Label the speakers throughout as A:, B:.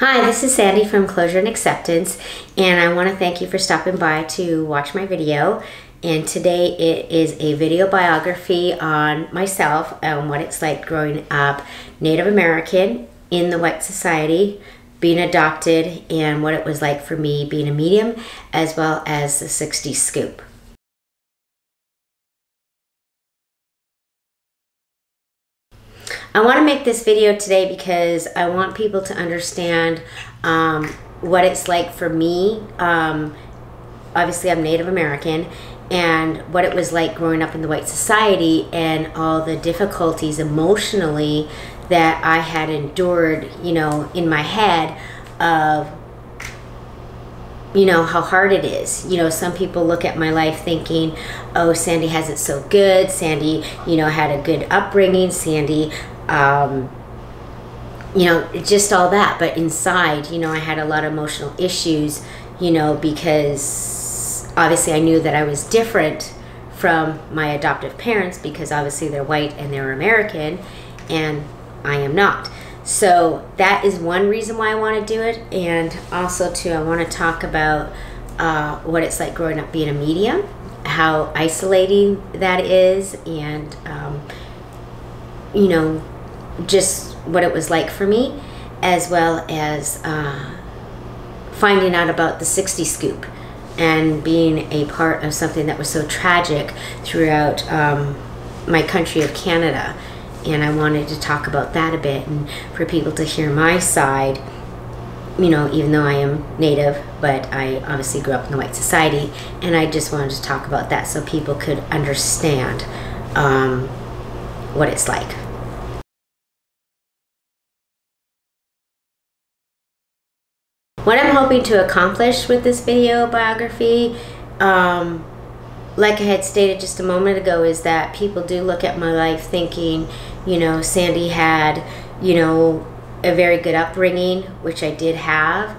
A: Hi, this is Sandy from Closure and Acceptance, and I want to thank you for stopping by to watch my video. And today it is a video biography on myself and what it's like growing up Native American in the white society, being adopted, and what it was like for me being a medium, as well as the 60s scoop. I want to make this video today because I want people to understand what it's like for me. Obviously, I'm Native American, and what it was like growing up in the white society and all the difficulties emotionally that I had endured, in my head of, how hard it is. Some people look at my life thinking, oh, Sandy has it so good. Sandy, had a good upbringing. Sandy, just all that. But inside, I had a lot of emotional issues, because obviously I knew that I was different from my adoptive parents, because obviously they're white and they're American and I am not. So that is one reason why I want to do it. And also too, I want to talk about what it's like growing up being a medium, how isolating that is, and just what it was like for me, as well as finding out about the 60 scoop and being a part of something that was so tragic throughout my country of Canada. And I wanted to talk about that a bit, and for people to hear my side, even though I am Native, but I obviously grew up in the white society, and I just wanted to talk about that so people could understand what it's like. What I'm hoping to accomplish with this video biography, like I had stated just a moment ago, is that people do look at my life thinking, Sandy had, a very good upbringing, which I did have.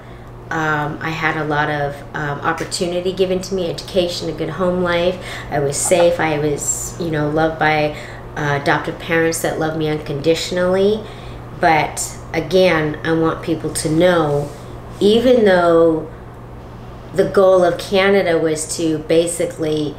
A: I had a lot of opportunity given to me, education, a good home life. I was safe. I was, loved by adoptive parents that loved me unconditionally. But again, I want people to know, even though the goal of Canada was to basically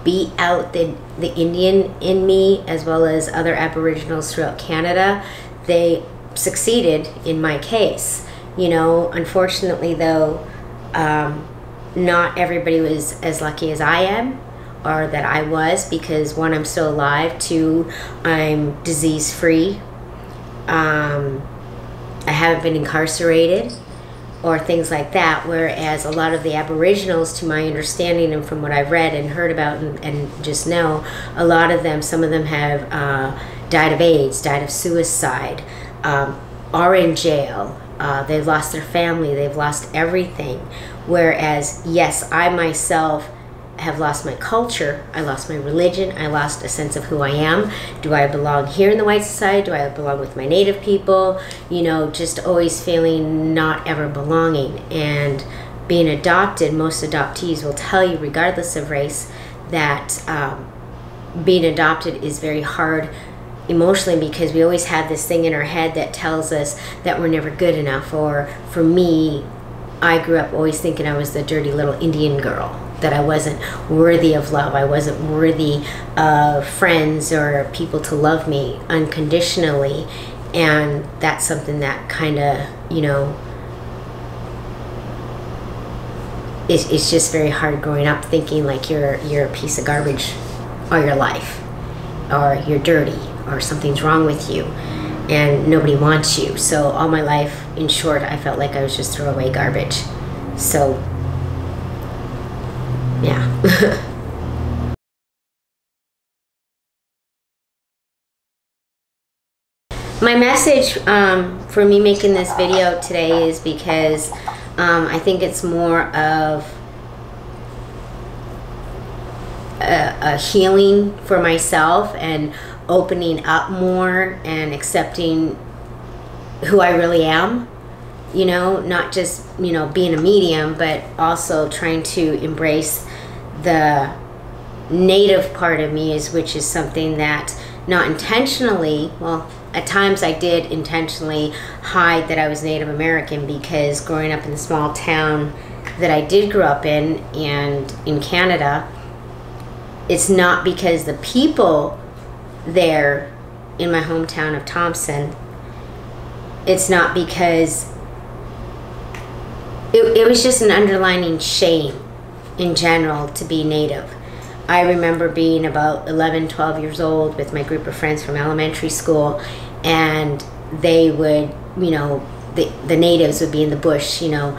A: beat out the Indian in me, as well as other Aboriginals throughout Canada, they succeeded in my case. Unfortunately though, not everybody was as lucky as I am, or that I was, because one, I'm still alive, two, I'm disease free, I haven't been incarcerated or things like that, whereas a lot of the Aboriginals, to my understanding and from what I've read and heard about and just know, a lot of them, some of them have died of AIDS, died of suicide, are in jail, they've lost their family, they've lost everything. Whereas, yes, I myself have lost my culture, I lost my religion, I lost a sense of who I am. Do I belong here in the white society? Do I belong with my Native people? Just always feeling not ever belonging. And being adopted, most adoptees will tell you, regardless of race, that being adopted is very hard emotionally, because we always have this thing in our head that tells us that we're never good enough. Or for me, I grew up always thinking I was the dirty little Indian girl, that I wasn't worthy of love, I wasn't worthy of friends or people to love me unconditionally. And that's something that kind of, it's just very hard growing up thinking like you're a piece of garbage all your life, or you're dirty, or something's wrong with you and nobody wants you. So all my life, in short, I felt like I was just throwaway garbage. So yeah. My message for me making this video today is because I think it's more of a healing for myself, and opening up more and accepting who I really am. Not just, being a medium, but also trying to embrace the Native part of me, which is something that not intentionally, well, at times I did intentionally hide that I was Native American, because growing up in the small town that I did grow up in, and in Canada, it's not because the people there in my hometown of Thompson, it's not because it was just an underlining shame in general to be Native. I remember being about 11, 12 years old with my group of friends from elementary school, and they would, you know, the natives would be in the bush, you know,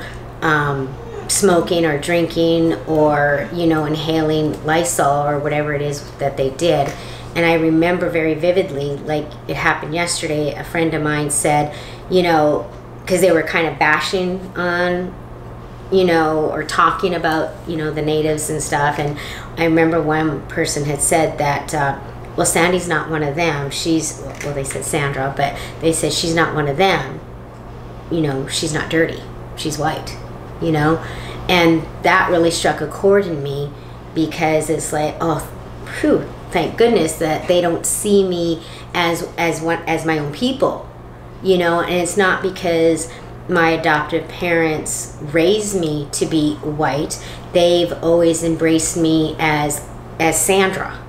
A: smoking or drinking or, you know, inhaling Lysol or whatever it is that they did. And I remember very vividly, like it happened yesterday, a friend of mine said, you know, because they were kind of bashing on, you know, or talking about, you know, the natives and stuff. And I remember one person had said that, well, Sandy's not one of them. She's, well, they said Sandra, but they said she's not one of them. You know, she's not dirty. She's white, you know. And that really struck a chord in me, because it's like, oh, whew, thank goodness that they don't see me as my own people, you know. And it's not because my adoptive parents raised me to be white. They've always embraced me as Sandra.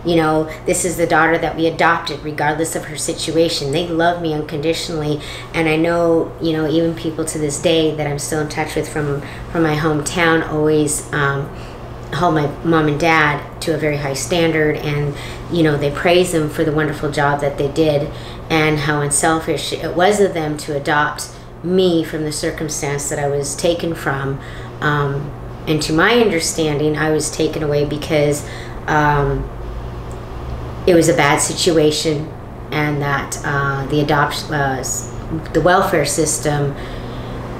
A: You know, this is the daughter that we adopted regardless of her situation. They love me unconditionally. And I know, you know, even people to this day that I'm still in touch with from my hometown always hold my mom and dad to a very high standard. And, you know, they praise them for the wonderful job that they did and how unselfish it was of them to adopt me from the circumstance that I was taken from. And to my understanding, I was taken away because it was a bad situation, and that the welfare system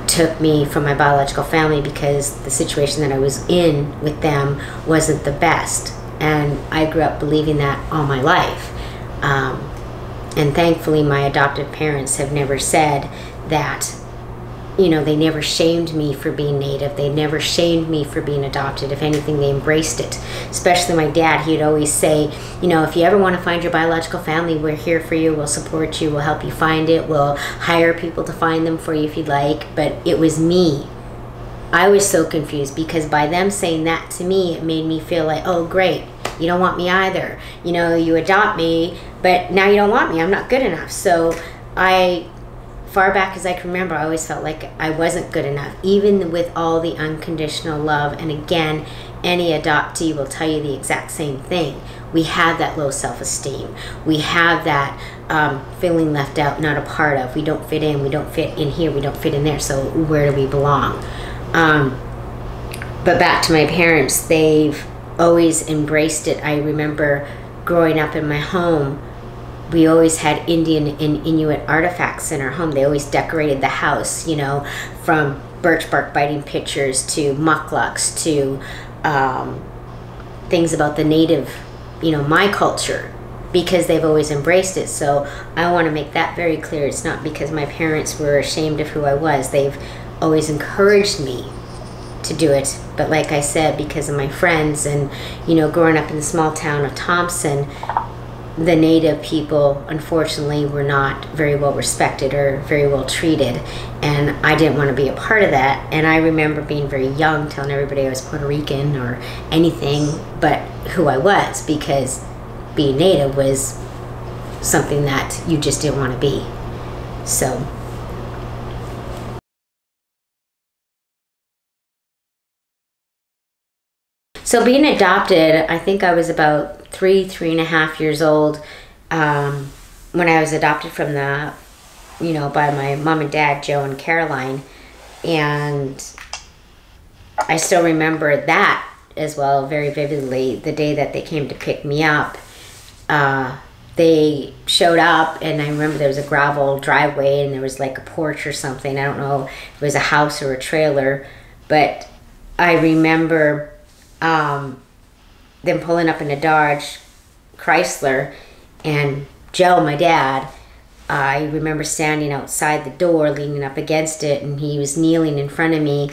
A: took me from my biological family because the situation that I was in with them wasn't the best. And I grew up believing that all my life. And thankfully, my adoptive parents have never said that, you know, they never shamed me for being Native. They never shamed me for being adopted. If anything, they embraced it. Especially my dad, he'd always say, you know, if you ever want to find your biological family, we're here for you. We'll support you. We'll help you find it. We'll hire people to find them for you if you'd like. But it was me. I was so confused, because by them saying that to me, it made me feel like, oh, great. You don't want me either. You know, you adopt me, but now you don't want me. I'm not good enough. So far back as I can remember, I always felt like I wasn't good enough, even with all the unconditional love. And again, any adoptee will tell you the exact same thing. We have that low self-esteem. We have that feeling left out, not a part of. We don't fit in. We don't fit in here. We don't fit in there. So where do we belong? But back to my parents, they've always embraced it. I remember growing up in my home, we always had Indian and Inuit artifacts in our home. They always decorated the house, you know, from birch bark biting pictures to mucklucks to things about the native, you know, my culture, because they've always embraced it. So I want to make that very clear. It's not because my parents were ashamed of who I was. They've always encouraged me to do it. But like I said, because of my friends and, you know, growing up in the small town of Thompson, the Native people, unfortunately, were not very well respected or very well treated. And I didn't want to be a part of that. And I remember being very young, telling everybody I was Puerto Rican or anything but who I was, because being Native was something that you just didn't want to be. So being adopted, I think I was about 3.5 years old when I was adopted from by my mom and dad, Joe and Caroline. And I still remember that as well very vividly, the day that they came to pick me up. They showed up, and I remember there was a gravel driveway and there was like a porch or something. I don't know if it was a house or a trailer, but I remember them pulling up in a Dodge Chrysler, and Joe, my dad, I remember standing outside the door leaning up against it, and he was kneeling in front of me,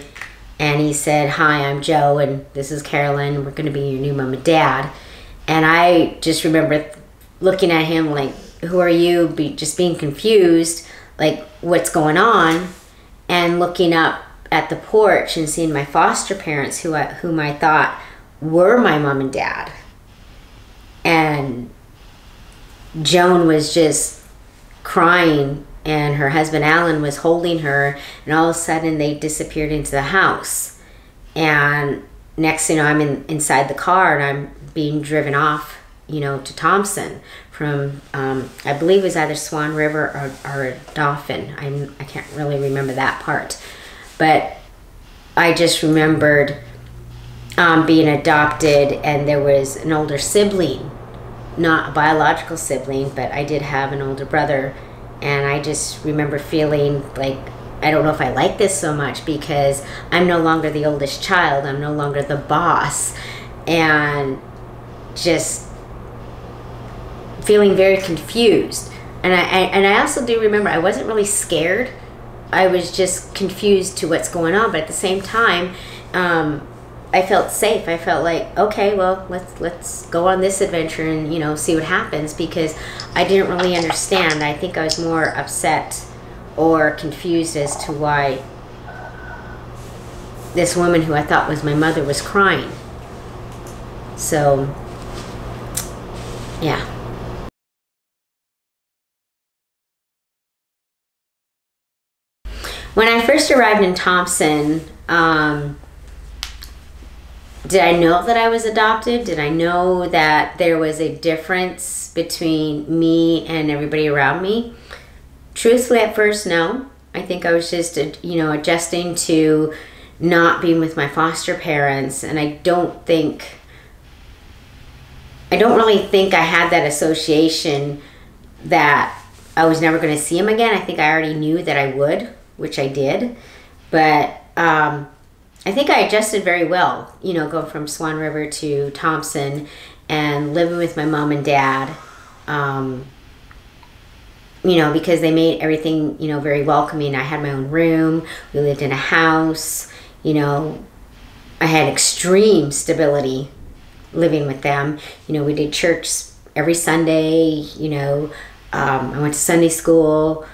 A: and he said, "Hi, I'm Joe, and this is Carolyn, and we're going to be your new mom and dad." And I just remember looking at him like, who are you? Just being confused, like, what's going on? And looking up at the porch and seeing my foster parents, whom I thought were my mom and dad. And Joan was just crying, and her husband Alan was holding her, and all of a sudden they disappeared into the house. And next thing you know, I'm inside the car, and I'm being driven off, you know, to Thompson from, I believe it was either Swan River or Dauphin. I can't really remember that part. But I just remembered being adopted, and there was an older sibling, not a biological sibling, but I did have an older brother. And I just remember feeling like, I don't know if I like this so much, because I'm no longer the oldest child. I'm no longer the boss. And just feeling very confused. And I also do remember I wasn't really scared. I was just confused to what's going on. But at the same time, I felt safe. I felt like, okay, well, let's go on this adventure and, you know, see what happens, because I didn't really understand. I think I was more upset or confused as to why this woman who I thought was my mother was crying. So, yeah. When I first arrived in Thompson, did I know that I was adopted? Did I know that there was a difference between me and everybody around me? Truthfully, at first, no. I think I was just, you know, adjusting to not being with my foster parents, and I don't really think I had that association that I was never going to see him again. I think I already knew that I would, which I did, but I think I adjusted very well, you know, going from Swan River to Thompson and living with my mom and dad, you know, because they made everything, you know, very welcoming. I had my own room. We lived in a house, you know. I had extreme stability living with them. You know, we did church every Sunday, you know. I went to Sunday school.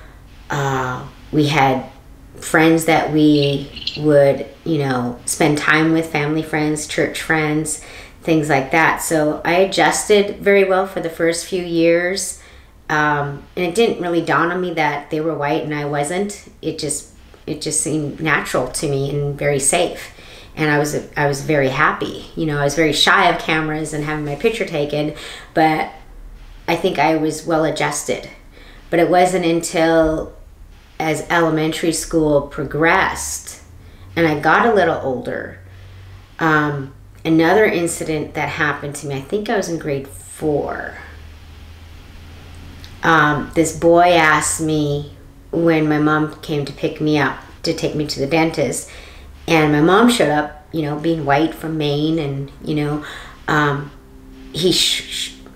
A: We had friends that we would, you know, spend time with, family friends, church friends, things like that. So I adjusted very well for the first few years. And it didn't really dawn on me that they were white and I wasn't. It just seemed natural to me and very safe. And I was very happy. You know, I was very shy of cameras and having my picture taken, but I think I was well adjusted. But it wasn't until as elementary school progressed and I got a little older, another incident that happened to me, I think I was in grade 4. This boy asked me when my mom came to pick me up to take me to the dentist, and my mom showed up, you know, being white from Maine, and, you know, he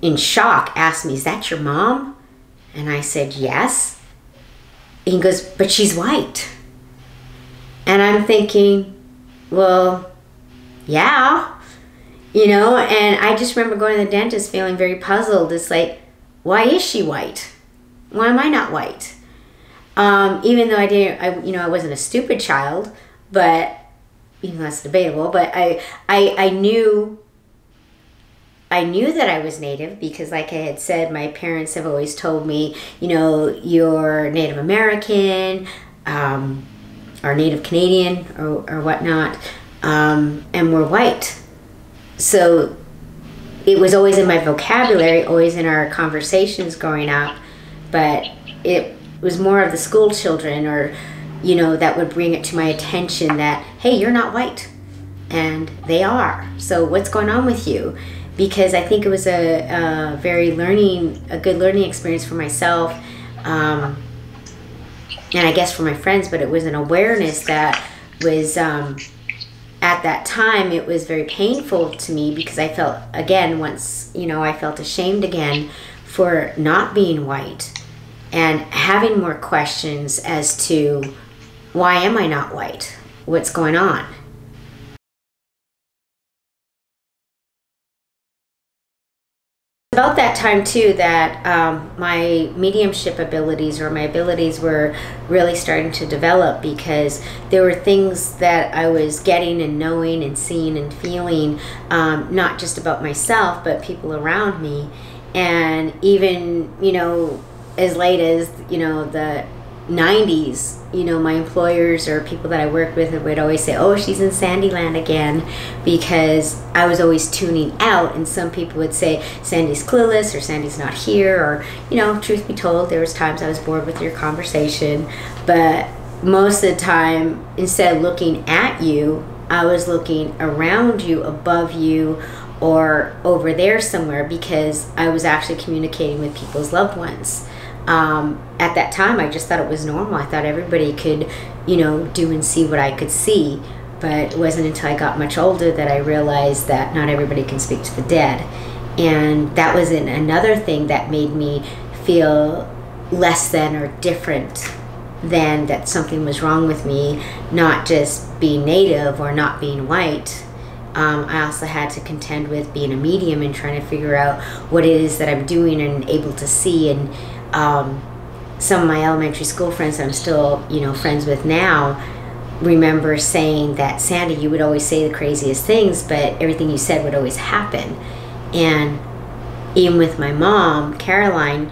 A: in shock asked me, "Is that your mom?" And I said, "Yes." He goes, "But she's white." And I'm thinking, well, yeah, you know, and I just remember going to the dentist feeling very puzzled. It's like, why is she white? Why am I not white? Even though I wasn't a stupid child, but, even though that's debatable, but I knew that I was Native because, like I had said, my parents have always told me, you know, you're Native American, or Native Canadian, or whatnot, and we're white. So it was always in my vocabulary, always in our conversations growing up, but it was more of the school children, or, you know, that would bring it to my attention that, hey, you're not white, and they are. So what's going on with you? Because I think it was a good learning experience for myself, and I guess for my friends, but it was an awareness that was, at that time, it was very painful to me because I felt, again, once, you know, I felt ashamed again for not being white and having more questions as to, why am I not white? What's going on? About that time too that my mediumship abilities or my abilities were really starting to develop, because there were things that I was getting and knowing and seeing and feeling, not just about myself but people around me. And even, you know, as late as, you know, the 90s, you know, my employers or people that I worked with would always say, oh, she's in Sandyland again, because I was always tuning out. And some people would say Sandy's clueless or Sandy's not here, or, you know, truth be told, there was times I was bored with your conversation. But most of the time, instead of looking at you, I was looking around you, above you, or over there somewhere, because I was actually communicating with people's loved ones. At that time, I just thought it was normal. I thought everybody could, you know, do and see what I could see. But it wasn't until I got much older that I realized that not everybody can speak to the dead. And that was another thing that made me feel less than or different than that something was wrong with me, not just being Native or not being white. I also had to contend with being a medium and trying to figure out what it is that I'm doing and able to see. And some of my elementary school friends that I'm still, you know, friends with now, remember saying that, Sandy, you would always say the craziest things, but everything you said would always happen. And even with my mom, Caroline,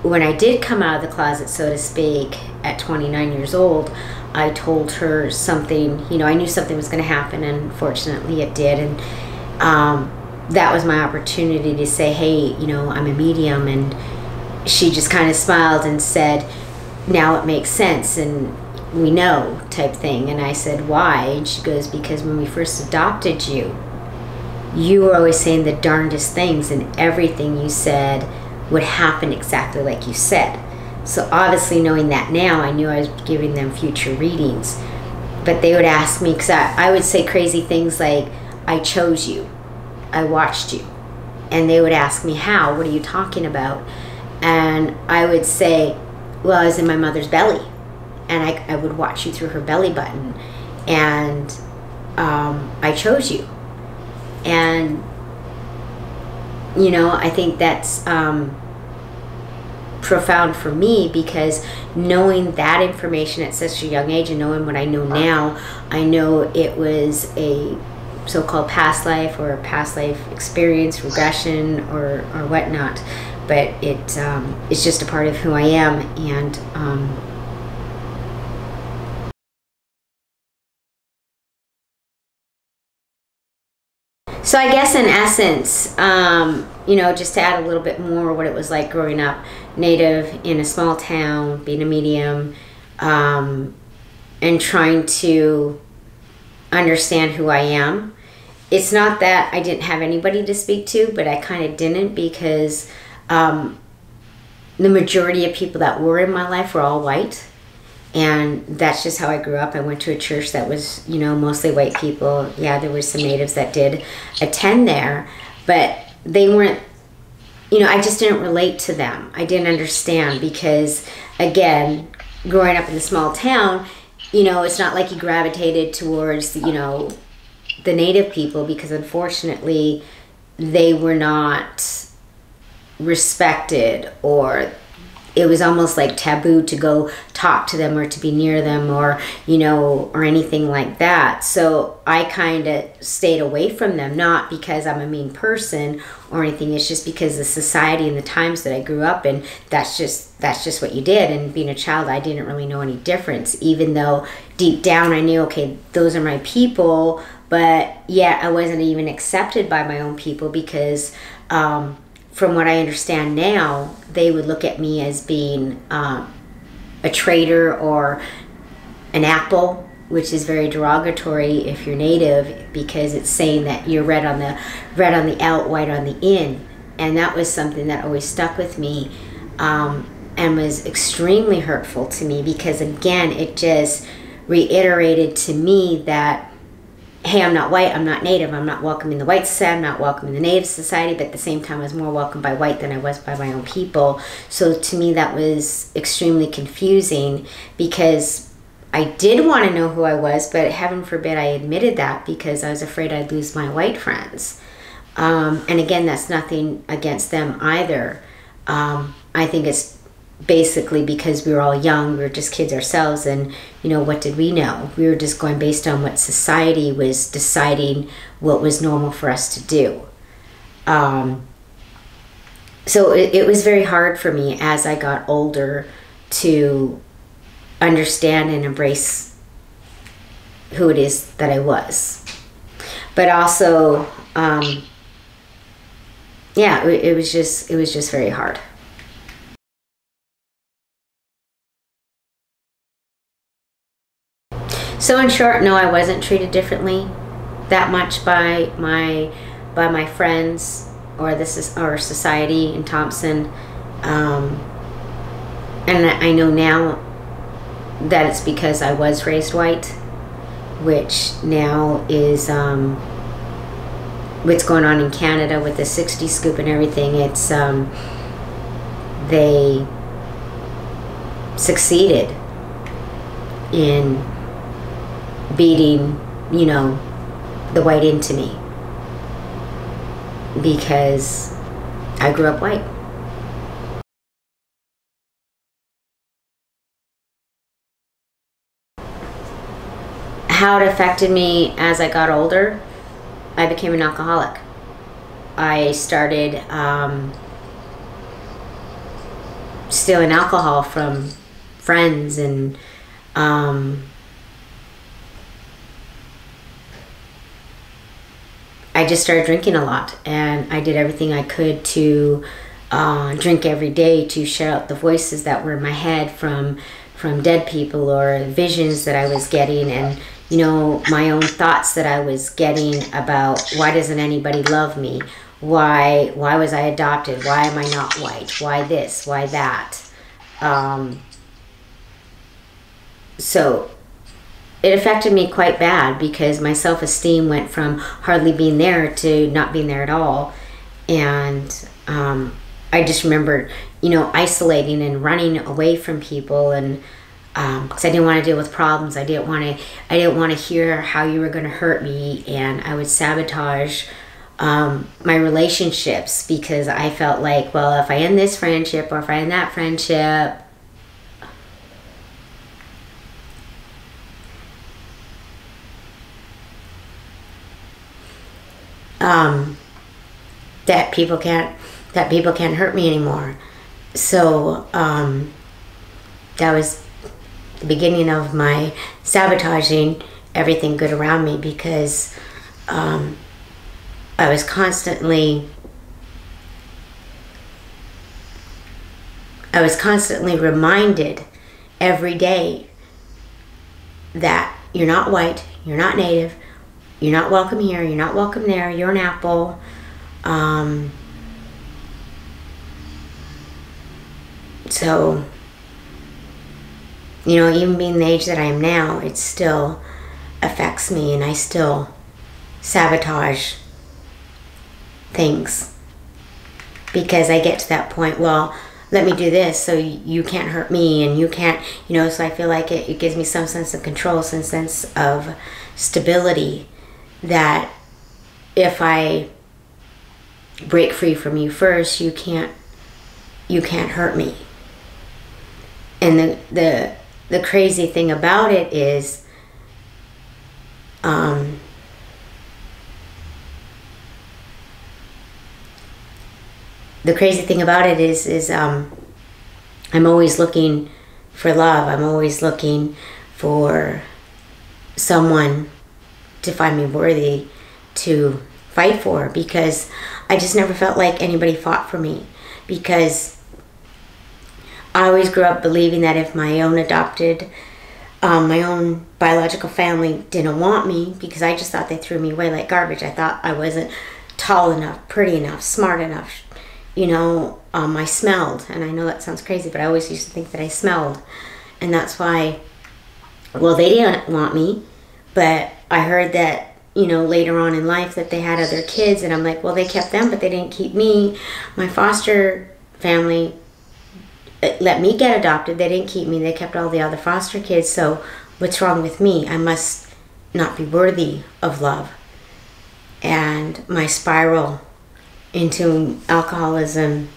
A: when I did come out of the closet, so to speak, at 29 years old, I told her something, you know, I knew something was going to happen, and fortunately it did. And that was my opportunity to say, hey, you know, I'm a medium. And she just kind of smiled and said, now it makes sense and we know, type thing. And I said, why? And she goes, because when we first adopted you, you were always saying the darndest things, and everything you said would happen exactly like you said. So obviously, knowing that now, I knew I was giving them future readings. But they would ask me, because I would say crazy things like, I chose you, I watched you. And they would ask me, how? What are you talking about? And I would say, well, I was in my mother's belly, and I would watch you through her belly button, and I chose you. And, you know, I think that's profound for me, because knowing that information at such a young age and knowing what I know now, I know it was a so-called past life or a past life experience, regression, or whatnot. But it's just a part of who I am. And so I guess in essence, you know, just to add a little bit more what it was like growing up Native in a small town, being a medium, and trying to understand who I am. It's not that I didn't have anybody to speak to, but I kind of didn't, because the majority of people that were in my life were all white. And that's just how I grew up. I went to a church that was, you know, mostly white people. Yeah, there were some natives that did attend there, but they weren't, you know, I just didn't relate to them. I didn't understand, because, again, growing up in a small town, you know, it's not like you gravitated towards, you know, the native people, because unfortunately they were not respected, or it was almost like taboo to go talk to them or to be near them, or, you know, or anything like that. So I kind of stayed away from them, not because I'm a mean person or anything. It's just because the society and the times that I grew up in, that's just what you did. And being a child, I didn't really know any difference, even though deep down I knew, okay, those are my people. But yeah, I wasn't even accepted by my own people, because from what I understand now, they would look at me as being a traitor or an apple, which is very derogatory if you're native, because it's saying that you're red on the out, white on the in. And that was something that always stuck with me, and was extremely hurtful to me, because again, it just reiterated to me that, hey, I'm not white, I'm not native, I'm not welcome in the white society, I'm not welcome in the native society, but at the same time I was more welcomed by white than I was by my own people. So to me that was extremely confusing, because I did want to know who I was, but heaven forbid I admitted that, because I was afraid I'd lose my white friends. And again, that's nothing against them either. I think it's basically because we were all young, we were just kids ourselves, and what did we know? We were just going based on what society was deciding what was normal for us to do. So it was very hard for me as I got older to understand and embrace who it is that I was. But also, yeah, it was just very hard. So in short, no, I wasn't treated differently that much by my friends or society in Thompson, and I know now that it's because I was raised white, which now is what's going on in Canada with the 60 scoop and everything. It's they succeeded in beating the white into me because I grew up white. How it affected me as I got older, I became an alcoholic. I started stealing alcohol from friends, and I just started drinking a lot, and I did everything I could to drink every day to shut out the voices that were in my head from dead people or visions that I was getting, and my own thoughts that I was getting about why doesn't anybody love me? Why was I adopted? Why am I not white? Why this? Why that? So it affected me quite bad because my self-esteem went from hardly being there to not being there at all. And I just remember, isolating and running away from people, and because I didn't want to deal with problems. I didn't want to hear how you were going to hurt me, and I would sabotage my relationships because I felt like, well, if I end this friendship or if I end that friendship, that people can't hurt me anymore. So that was the beginning of my sabotaging everything good around me, because I was constantly reminded every day that you're not white, you're not native, you're not welcome here, you're not welcome there, you're an apple. So, even being the age that I am now, it still affects me, and I still sabotage things because I get to that point, well, let me do this so you can't hurt me, and you can't, so I feel like it gives me some sense of control, some sense of stability, that if I break free from you first, you can't hurt me. And the crazy thing about it is, I'm always looking for love. I'm always looking for someone to find me worthy to fight for, because I just never felt like anybody fought for me, because I always grew up believing that if my own biological family didn't want me, because I just thought they threw me away like garbage. I thought I wasn't tall enough, pretty enough, smart enough. I smelled, and I know that sounds crazy, but I always used to think that I smelled, and that's why, well, they didn't want me, but I heard that, later on in life that they had other kids, and I'm like, well, they kept them, but they didn't keep me. My foster family let me get adopted. They didn't keep me. They kept all the other foster kids. So what's wrong with me? I must not be worthy of love. And my spiral into alcoholism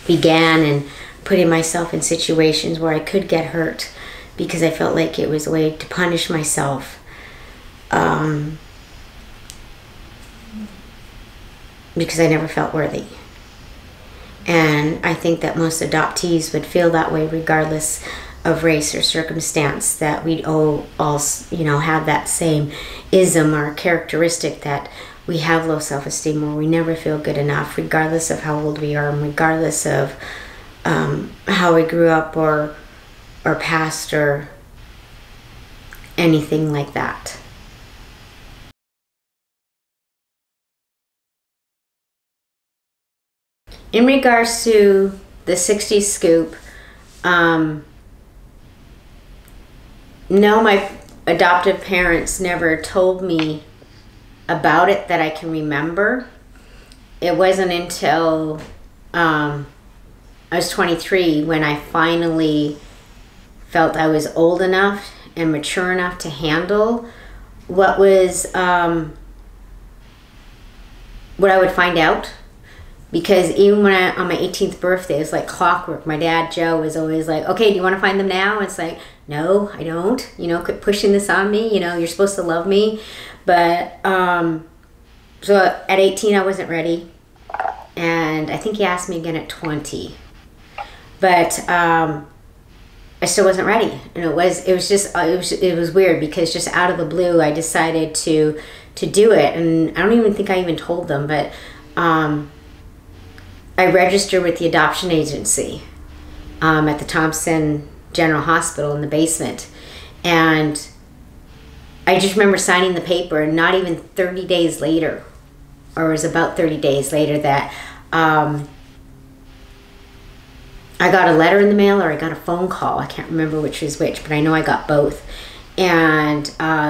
A: began, and putting myself in situations where I could get hurt because I felt like it was a way to punish myself. Because I never felt worthy. And I think that most adoptees would feel that way regardless of race or circumstance, that we'd all have that same ism or characteristic, that we have low self-esteem or we never feel good enough, regardless of how old we are and regardless of how we grew up or past or anything like that. In regards to the 60s scoop, no, my adoptive parents never told me about it that I can remember. It wasn't until I was 23 when I finally felt I was old enough and mature enough to handle what was what I would find out. Because even when on my 18th birthday, it was like clockwork. My dad, Joe, was always like, okay, do you want to find them now? And it's like, no, I don't. You know, quit pushing this on me. You know, you're supposed to love me. But, so at 18, I wasn't ready. And I think he asked me again at 20. But I still wasn't ready. And it was weird because just out of the blue, I decided to do it. And I don't even think I even told them, but I registered with the adoption agency at the Thompson General Hospital in the basement. And I just remember signing the paper, and not even 30 days later, or it was about 30 days later, that I got a letter in the mail or I got a phone call. I can't remember which was which, but I know I got both. And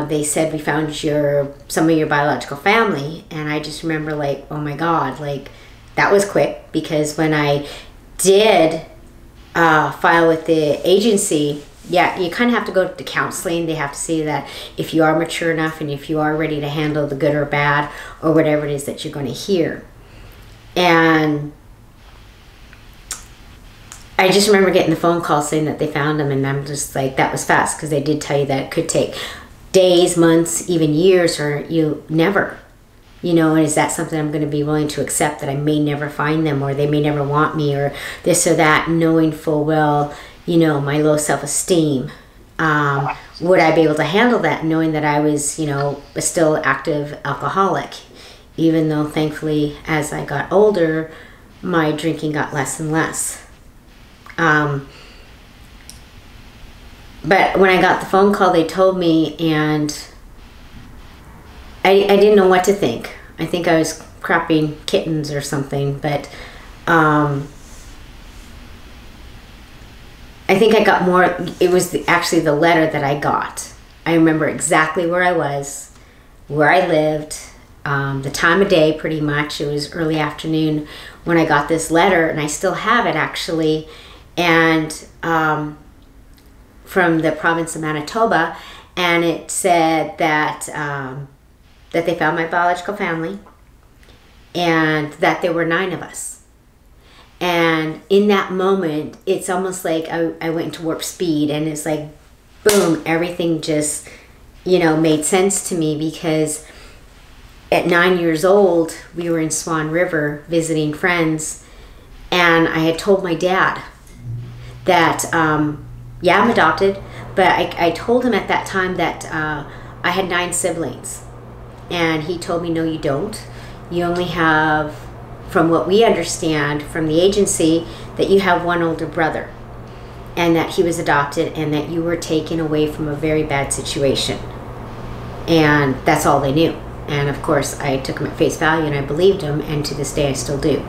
A: they said, we found some of your biological family. And I just remember like, oh my God, like, that was quick, because when I did file with the agency, yeah, you kind of have to go to counseling. They have to see that if you are mature enough and if you are ready to handle the good or bad or whatever it is that you're going to hear. And I just remember getting the phone call saying that they found them, and I'm just like, that was fast, because they did tell you that it could take days, months, even years, or you never. You know, and is that something I'm going to be willing to accept, that I may never find them, or they may never want me, or this or that, knowing full well, you know, my low self-esteem. Would I be able to handle that, knowing that I was, you know, a still active alcoholic, even though thankfully as I got older, my drinking got less and less. But when I got the phone call, they told me, and I didn't know what to think. I think I was crapping kittens or something, but I think I got more. It was actually the letter that I got. I remember exactly where I was, where I lived, the time of day pretty much. It was early afternoon when I got this letter, and I still have it actually, and from the province of Manitoba, and it said that that they found my biological family, and that there were 9 of us. And in that moment, it's almost like I went into warp speed, and it's like, boom, everything just, you know, made sense to me, because at 9 years old, we were in Swan River visiting friends, and I had told my dad that, yeah, I'm adopted, but I told him at that time that I had 9 siblings. And he told me, no, you don't. You only have, from what we understand from the agency, that you have 1 older brother, and that he was adopted, and that you were taken away from a very bad situation. And that's all they knew. And of course, I took him at face value, and I believed him, and to this day I still do.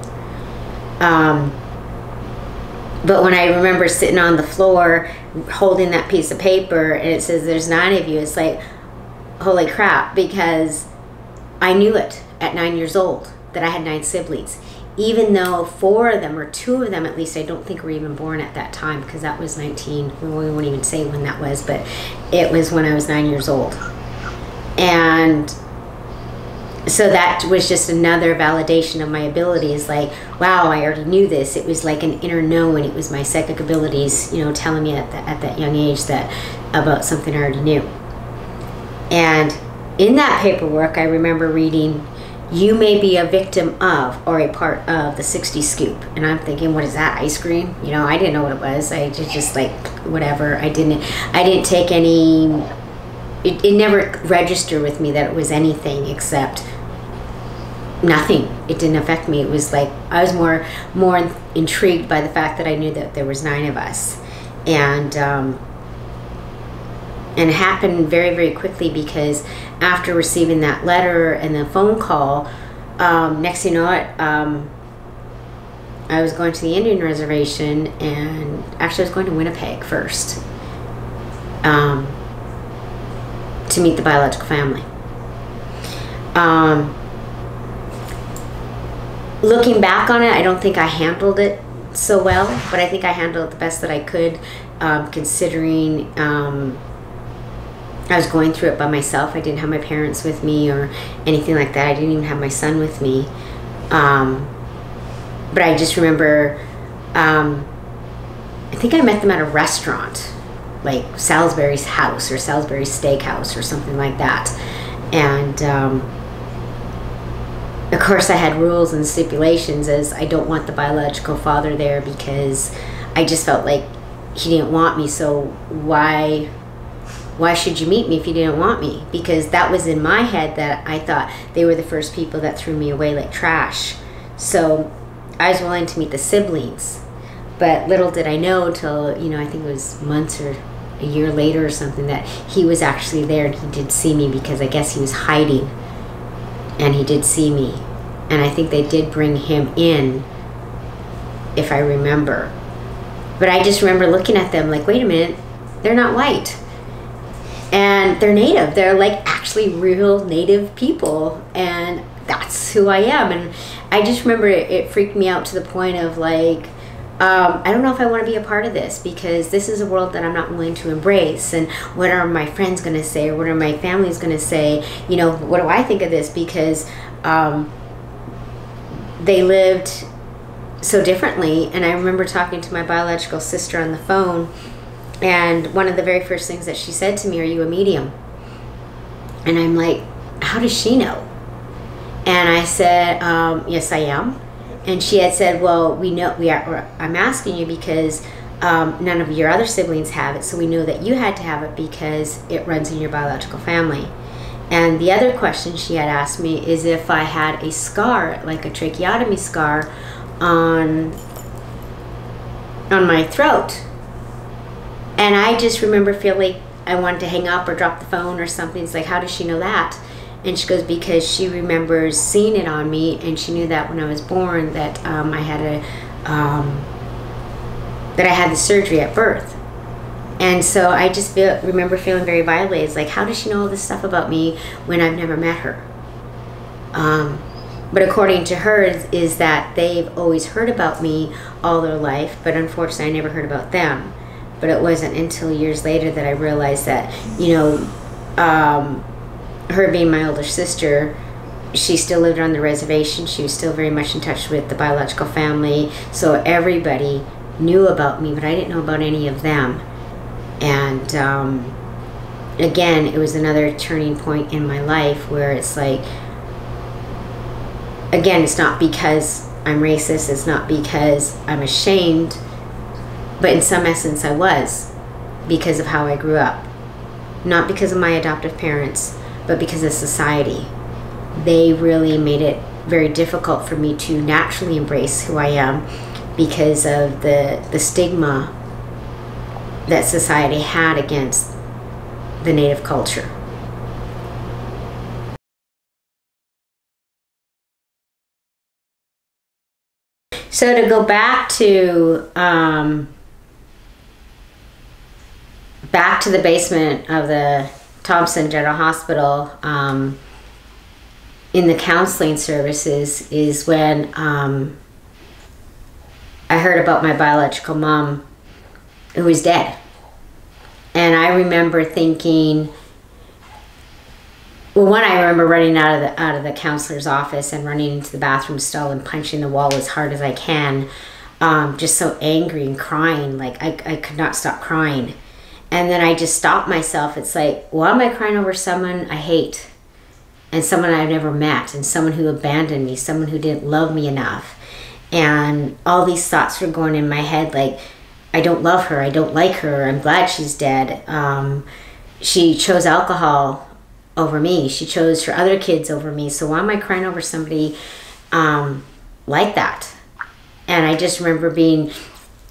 A: But when I remember sitting on the floor holding that piece of paper, and it says there's 9 of you, it's like, holy crap, because I knew it at 9 years old that I had 9 siblings, even though 4 of them, or 2 of them at least, I don't think were even born at that time, because that was 19. We won't even say when that was, but it was when I was 9 years old. And so that was just another validation of my abilities. Like, wow, I already knew this. It was like an inner knowing. It was my psychic abilities, you know, telling me at that young age that about something I already knew. And in that paperwork, I remember reading, you may be a victim of or a part of the 60 scoop. And I'm thinking, what is that, ice cream? You know, I didn't know what it was. I just like, whatever. I didn't take any, it never registered with me that it was anything except nothing. It didn't affect me. It was like, I was more intrigued by the fact that I knew that there was 9 of us. And it happened very, very quickly, because after receiving that letter and the phone call, next thing you know it, I was going to the Indian reservation, and actually I was going to Winnipeg first to meet the biological family. Looking back on it, I don't think I handled it so well, but I think I handled it the best that I could, considering I was going through it by myself. I didn't have my parents with me or anything like that. I didn't even have my son with me. But I just remember, I think I met them at a restaurant, like Salisbury's House or Salisbury's Steakhouse or something like that. And of course I had rules and stipulations, as I don't want the biological father there because I just felt like he didn't want me. So why should you meet me if you didn't want me? Because that was in my head, that I thought they were the first people that threw me away like trash. So I was willing to meet the siblings. But little did I know till, you know, I think it was months or a year later or something, that he was actually there, and he did see me, because I guess he was hiding. And he did see me. And I think they did bring him in, if I remember. But I just remember looking at them like, wait a minute, they're not white. And they're native. They're like actually real native people. And that's who I am. And I just remember it freaked me out to the point of like, I don't know if I want to be a part of this, because this is a world that I'm not willing to embrace. And what are my friends going to say, or what are my family's going to say? You know, what do I think of this? Because they lived so differently. And I remember talking to my biological sister on the phone, and one of the very first things that she said to me, are you a medium? And I'm like, how does she know? And I said, yes, I am. And she had said, well, we know I'm asking you because none of your other siblings have it, so we know that you had to have it because it runs in your biological family. And the other question she had asked me is if I had a scar, like a tracheotomy scar on my throat. And I just remember feeling like I wanted to hang up or drop the phone or something. It's like, how does she know that? And she goes, because she remembers seeing it on me, and she knew that when I was born that I had the surgery at birth. And so I just remember feeling very violated. It's like, how does she know all this stuff about me when I've never met her? But according to her is that they've always heard about me all their life, but unfortunately I never heard about them. But it wasn't until years later that I realized that, you know, her being my older sister, she still lived on the reservation. She was still very much in touch with the biological family. So everybody knew about me, but I didn't know about any of them. And again, it was another turning point in my life where it's like, again, it's not because I'm racist. It's not because I'm ashamed. But in some essence, I was, because of how I grew up. Not because of my adoptive parents, but because of society. They really made it very difficult for me to naturally embrace who I am because of the stigma that society had against the native culture. So to go back to the basement of the Thompson General Hospital, in the counseling services is when I heard about my biological mom who was dead. And I remember thinking, Well, one, I remember running out of the counselor's office and running into the bathroom stall and punching the wall as hard as I can, just so angry and crying. Like I could not stop crying. And then I just stopped myself. It's like, why am I crying over someone I hate, and someone I've never met, and someone who abandoned me, someone who didn't love me enough? And all these thoughts were going in my head, like, I don't love her, I don't like her, I'm glad she's dead. She chose alcohol over me. She chose her other kids over me. So why am I crying over somebody like that? And I just remember being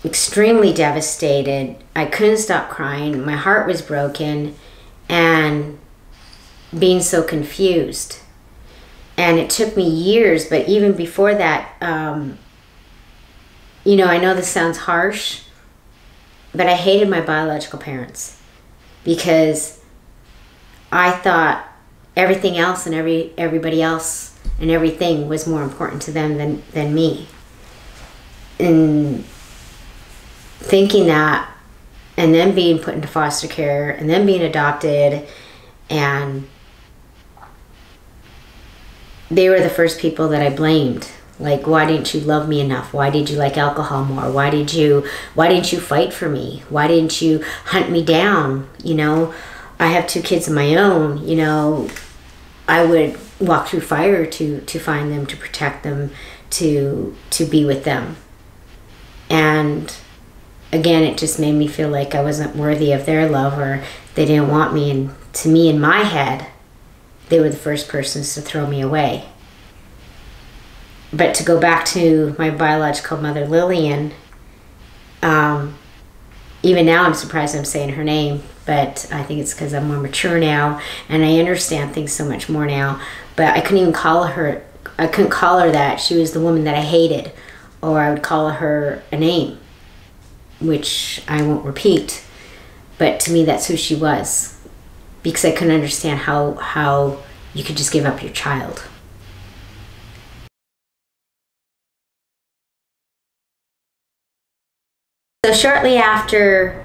A: extremely devastated. I couldn't stop crying. My heart was broken and being so confused. And it took me years, but even before that, you know, I know this sounds harsh, but I hated my biological parents because I thought everything else and everybody else and everything was more important to them than me. And thinking that, and then being put into foster care, and then being adopted, and they were the first people that I blamed. Like, why didn't you love me enough? Why did you like alcohol more? Why didn't you fight for me? Why didn't you hunt me down? You know, I have 2 kids of my own. You know, I would walk through fire to find them, to protect them, to be with them. And again, it just made me feel like I wasn't worthy of their love, or they didn't want me. And to me, in my head, they were the first persons to throw me away. But to go back to my biological mother, Lillian, even now I'm surprised I'm saying her name, but I think it's because I'm more mature now and I understand things so much more now. But I couldn't even call her, I couldn't call her that. She was the woman that I hated, or I would call her a name, which I won't repeat. But to me, that's who she was, because I couldn't understand how you could just give up your child. So shortly after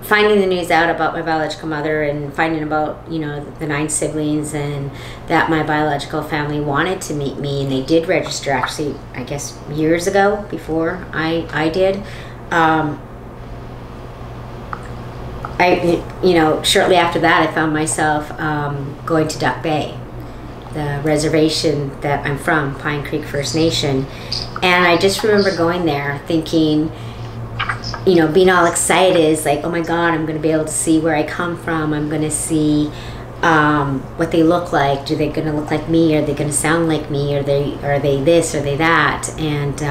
A: finding the news out about my biological mother, and finding about, you know, the 9 siblings, and that my biological family wanted to meet me, and they did register, actually, I guess years ago, before I did. You know, shortly after that, I found myself going to Duck Bay, the reservation that I'm from, Pine Creek First Nation. And I just remember going there thinking, you know, being all excited, is like, oh my God, I'm going to be able to see where I come from. I'm going to see what they look like. Are they going to look like me? Are they going to sound like me? Are they this? Are they that? And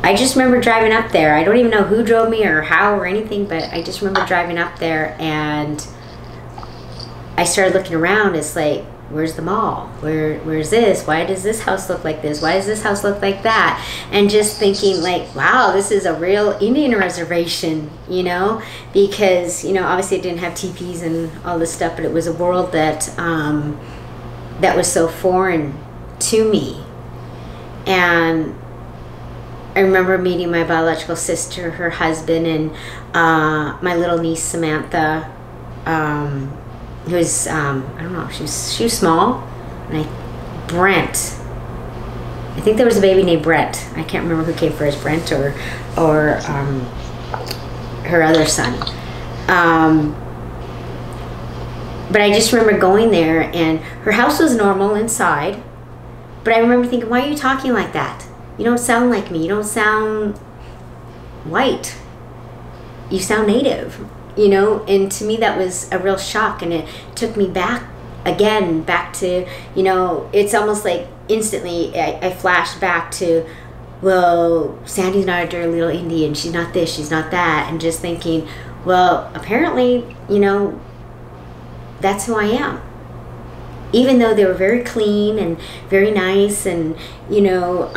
A: I just remember driving up there. I don't even know who drove me or how or anything, but I just remember driving up there, and I started looking around. It's like, where's the mall? Where's this? Why does this house look like this? Why does this house look like that? And just thinking like, wow, this is a real Indian reservation, you know, because, you know, obviously it didn't have teepees and all this stuff, but it was a world that that was so foreign to me. And I remember meeting my biological sister, her husband, and my little niece Samantha, who was, I don't know, she was small, and Brent. I think there was a baby named Brent. I can't remember who came first, Brent or her other son. But I just remember going there, and her house was normal inside, but I remember thinking, why are you talking like that? You don't sound like me. You don't sound white. You sound native. You know, and to me that was a real shock, and it took me back to, you know, it's almost like instantly I flashed back to, well, Sandy's not a dirty little Indian, she's not this, she's not that, and just thinking, well, apparently, you know, that's who I am. Even though they were very clean and very nice, and, you know,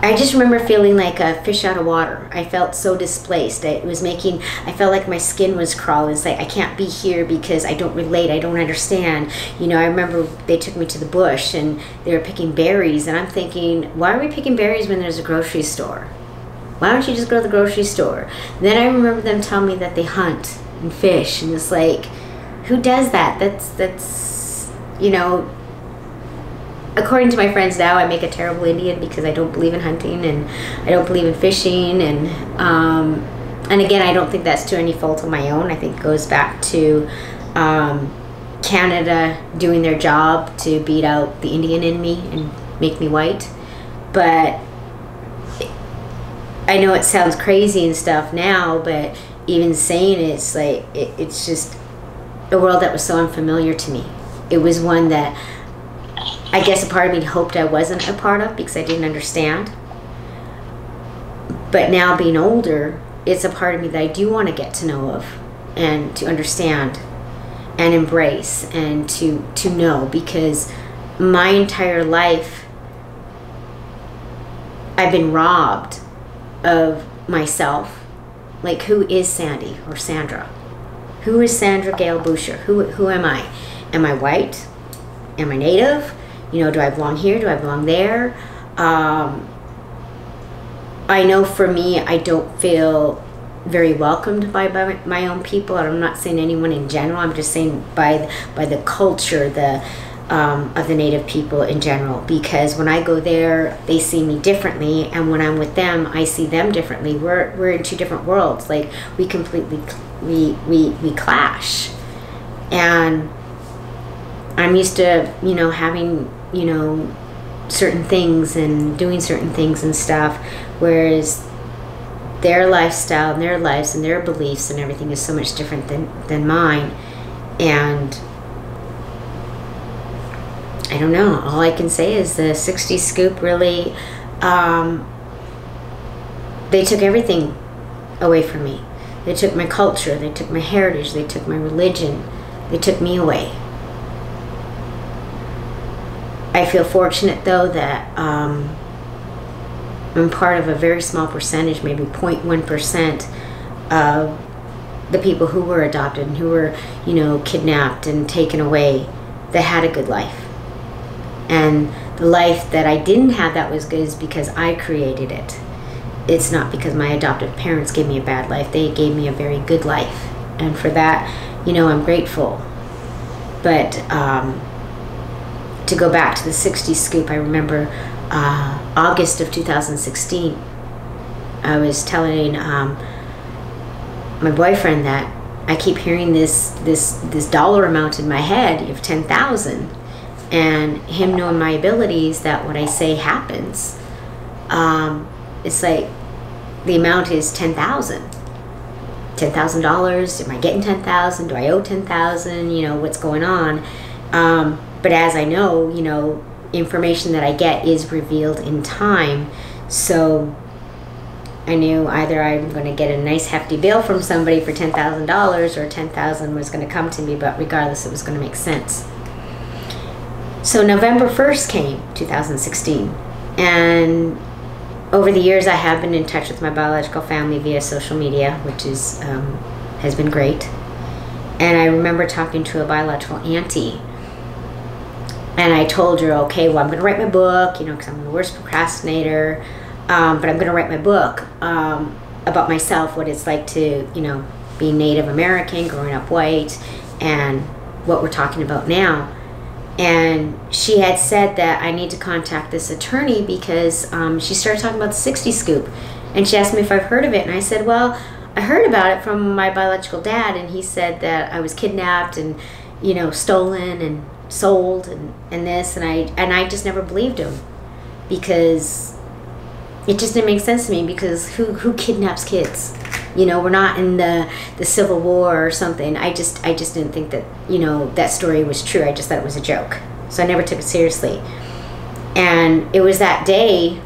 A: I just remember feeling like a fish out of water. I felt so displaced. I felt like my skin was crawling. It's like, I can't be here because I don't relate, I don't understand. You know, I remember they took me to the bush and they were picking berries, and I'm thinking, why are we picking berries when there's a grocery store? Why don't you just go to the grocery store? And then I remember them telling me that they hunt and fish, and it's like, who does that? That's you know, according to my friends now, I make a terrible Indian because I don't believe in hunting and I don't believe in fishing, and again, I don't think that's to any fault of my own. I think it goes back to Canada doing their job to beat out the Indian in me and make me white. But I know it sounds crazy and stuff now, but even saying it, it's like it's just a world that was so unfamiliar to me. It was one that I guess a part of me hoped I wasn't a part of because I didn't understand. But now being older, it's a part of me that I do want to get to know of and to understand and embrace and to know, because my entire life I've been robbed of myself. Like, who is Sandy or Sandra? Who is Sandra Gail Boucher? Who am I? Am I white? Am I native? You know, do I belong here? Do I belong there? I know for me, I don't feel very welcomed by my own people. And I'm not saying anyone in general. I'm just saying by the culture of the Native people in general. Because when I go there, they see me differently, and when I'm with them, I see them differently. We're in two different worlds. Like, we completely we clash. And I'm used to, you know, having, you know, certain things and doing certain things and stuff, whereas their lifestyle and their lives and their beliefs and everything is so much different than mine. And I don't know, all I can say is the 60 Scoop really, they took everything away from me. They took my culture, they took my heritage, they took my religion, they took me away. I feel fortunate, though, that I'm part of a very small percentage, maybe 0.1% of the people who were adopted and who were, you know, kidnapped and taken away, that had a good life. And the life that I didn't have that was good is because I created it. It's not because my adoptive parents gave me a bad life. They gave me a very good life. And for that, you know, I'm grateful. But to go back to the 60 Scoop, I remember August of 2016, I was telling my boyfriend that I keep hearing this dollar amount in my head of 10,000, and him knowing my abilities, that what I say happens. It's like the amount is 10,000. $10,000. Am I getting 10,000? Do I owe 10,000? You know, what's going on? But as I know, you know, information that I get is revealed in time. So I knew either I'm going to get a nice hefty bill from somebody for $10,000 or 10,000 was going to come to me, but regardless, it was going to make sense. So November 1st came, 2016, and over the years I have been in touch with my biological family via social media, which is has been great. And I remember talking to a biological auntie, and I told her, okay, well, I'm going to write my book, you know, because I'm the worst procrastinator, but I'm going to write my book about myself, what it's like to, you know, be Native American, growing up white, and what we're talking about now. And she had said that I need to contact this attorney because she started talking about the 60 Scoop. And she asked me if I've heard of it. And I said, well, I heard about it from my biological dad. And he said that I was kidnapped and, you know, stolen and sold and this. And I just never believed him, because it just didn't make sense to me, because who kidnaps kids? You know, we're not in the Civil War or something. I just didn't think that, you know, that story was true. I just thought it was a joke. So I never took it seriously. And it was that day,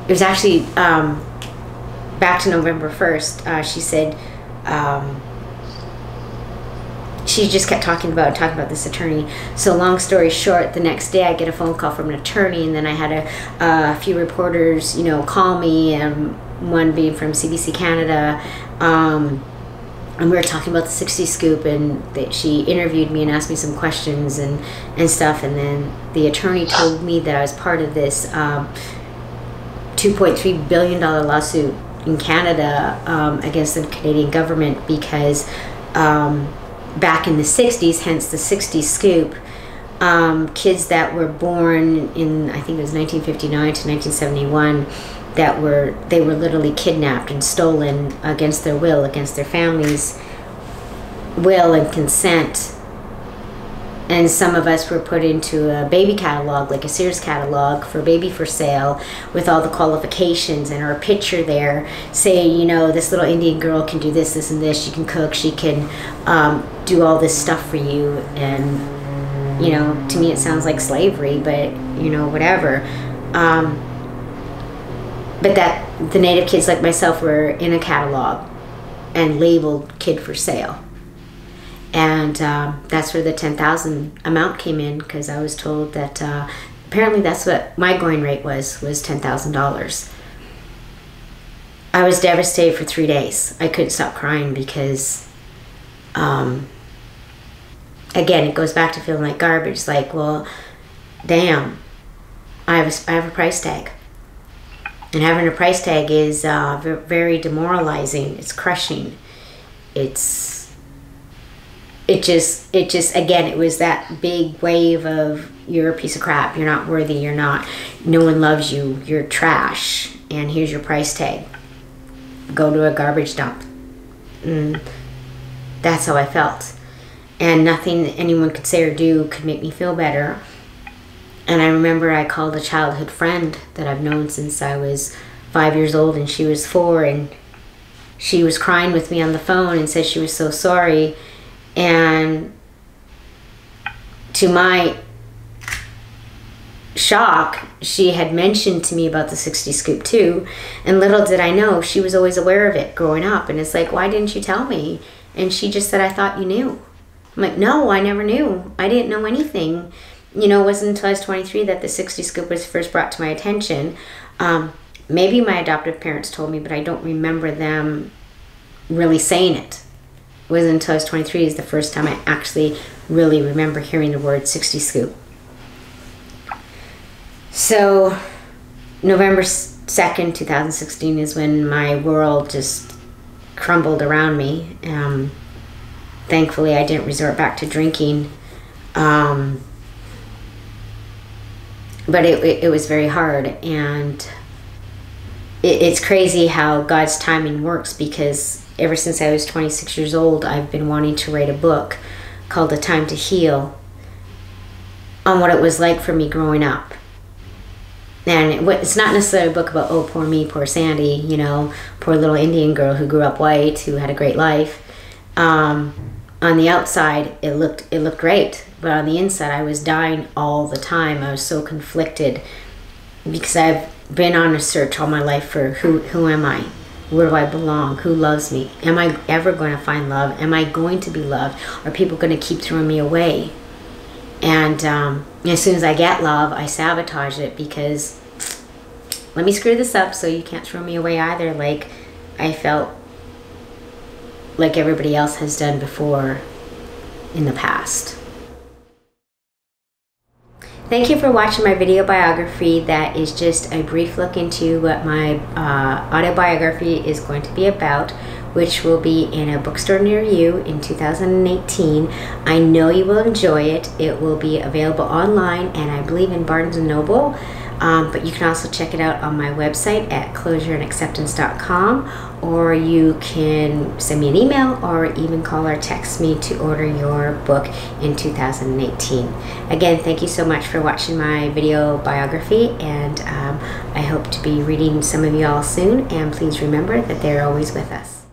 A: it was actually back to November 1st, she said, she just kept talking about this attorney. So long story short, the next day I get a phone call from an attorney, and then I had a few reporters, you know, call me, and one being from CBC Canada, and we were talking about the 60 Scoop, and she interviewed me and asked me some questions and stuff, and then the attorney told me that I was part of this $2.3 billion lawsuit in Canada against the Canadian government because back in the 60s, hence the 60s scoop, kids that were born in, I think it was 1959 to 1971, they were literally kidnapped and stolen against their will, against their families' will and consent. And some of us were put into a baby catalog, like a Sears catalog for baby for sale, with all the qualifications and our picture there saying, you know, this little Indian girl can do this, this, and this. She can cook, she can do all this stuff for you. And, you know, to me it sounds like slavery, but, you know, whatever. But that the Native kids like myself were in a catalog and labeled kid for sale. And that's where the 10,000 amount came in, because I was told that apparently that's what my going rate was $10,000. I was devastated for 3 days. I couldn't stop crying because, again, it goes back to feeling like garbage. Like, well, damn, I have a price tag. And having a price tag is very demoralizing. It's crushing. It just, again, it was that big wave of, you're a piece of crap, you're not worthy, no one loves you, you're trash, and here's your price tag. Go to a garbage dump. That's how I felt. And nothing anyone could say or do could make me feel better. And I remember I called a childhood friend that I've known since I was 5 years old, and she was 4, and she was crying with me on the phone and said she was so sorry. And to my shock, she had mentioned to me about the 60 scoop too, and little did I know she was always aware of it growing up. And it's like, why didn't you tell me? And she just said, I thought you knew. I'm like, no, I never knew. I didn't know anything. You know, it wasn't until I was 23 that the 60 scoop was first brought to my attention. Maybe my adoptive parents told me, but I don't remember them really saying it. It wasn't until I was 23 is the first time I actually really remember hearing the word 60 scoop. So November 2nd, 2016 is when my world just crumbled around me. Thankfully, I didn't resort back to drinking. But it was very hard. And it's crazy how God's timing works, because ever since I was 26 years old, I've been wanting to write a book called A Time to Heal on what it was like for me growing up. And it's not necessarily a book about, oh, poor me, poor Sandy, you know, poor little Indian girl who grew up white, who had a great life. On the outside, it looked great, but on the inside, I was dying all the time. I was so conflicted because I've been on a search all my life for who am I? Where do I belong? Who loves me? Am I ever going to find love? Am I going to be loved? Are people going to keep throwing me away? And as soon as I get love, I sabotage it, because let me screw this up so you can't throw me away either, like I felt like everybody else has done before in the past. Thank you for watching my video biography. That is just a brief look into what my autobiography is going to be about, which will be in a bookstore near you in 2018. I know you will enjoy it. It will be available online and I believe in Barnes & Noble. But you can also check it out on my website at closureandacceptance.com, or you can send me an email or even call or text me to order your book in 2018. Again, thank you so much for watching my video biography, and I hope to be reading some of y'all soon, and please remember that they're always with us.